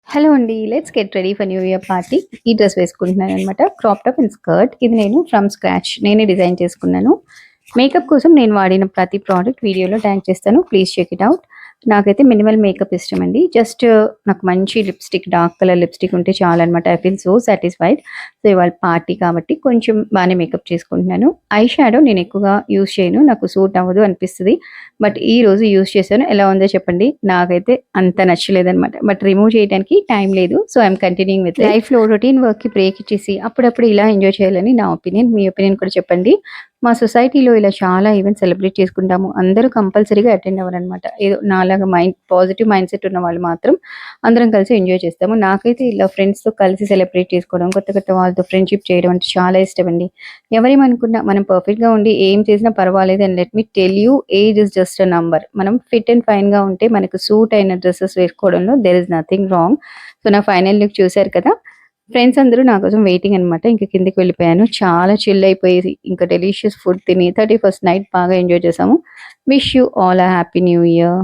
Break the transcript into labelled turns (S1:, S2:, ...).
S1: Hello అండి. Let's get ready for new year party. ఈ dress వేసుకుంటున్నాననమాట. Crop top and skirt. ఇది నేను ఫ్రమ్ స్క్రాచ్ నేనే డిజైన్ చేసుకున్నాను. మేకప్ కోసం నేను వాడిన ప్రతి ప్రోడక్ట్ వీడియోలో ట్యాగ్ చేస్తాను. Please check it out. నాకైతే మినిమల్ మేకప్ ఇష్టమండి. జస్ట్ నాకు మంచి లిప్‌స్టిక్, డార్క్ కలర్ లిప్‌స్టిక్ ఉంటే చాలనమాట. I feel so satisfied. So, ఇవాళ పార్టీ కాబట్టి కొంచెం బానే మేకప్ చేసుకుంటున్నాను. ఐ షాడో నేను ఎక్కువగా యూజ్ చేయను. నాకు సూట్ అవ్వదు అనిపిస్తది. బట్ ఈరోజు యూజ్ చేశాను. ఎలా ఉందో చెప్పండి? నాకైతే అంత నచ్చలేదనమాట. బట్ రిమూవ్ చేయడానికి టైం లేదు. సో, ఐయామ్ కంటిన్యూయింగ్ విత్ లైఫ్‌లో రొటీన్ వర్క్‌కి బ్రేక్ ఇచ్చేసి అప్పుడప్పుడు ఇలా ఎంజాయ్ చేయాలని నా ఒపీనియన్. మీ ఒపీనియన్ కూడా చెప్పండి. మా సొసైటీలో ఇలా చాలా ఈవెంట్స్ సెలబ్రేట్ చేసుకుంటాము. అందరూ కంపల్సరీగా అటెండ్ అవ్వరనమాట. ఏదో నాలాగా పాజిటివ్ మైండ్ సెట్ ఉన్న వాళ్ళు మాత్రం అందరం కలిసి ఎంజాయ్ చేస్తాము. నాకైతే ఇలా ఫ్రెండ్స్‌తో కలిసి సెలబ్రేట్ చేసుకోవడం, కొత్త కొత్త వాళ్ళతో ఫ్రెండ్‌షిప్ చేయడం అంటే చాలా ఇష్టమండి. ఎవరేమనుకున్నా మనం పర్ఫెక్ట్‌గా ఉండి ఏం చేసినా పర్వాలేదు and let me tell you age is just a number. మనం ఫిట్ అండ్ ఫైన్‌గా ఉంటే మనకు సూట్ అయిన డ్రెసెస్ వేసుకోవడంలో there is nothing wrong. So, నా ఫైనల్ లుక్ చూసారు కదా! ఫ్రెండ్స్ అందరూ నా కోసం వెయిటింగ్ అనమాట. ఇంక కిందకి వెళ్ళిపోయాను. చాలా చిల్ అయిపోయి ఇంకా డెలీషియస్ ఫుడ్ తిని 31st నైట్ బాగా ఎంజాయ్ చేసాము. Wish you all a happy new year.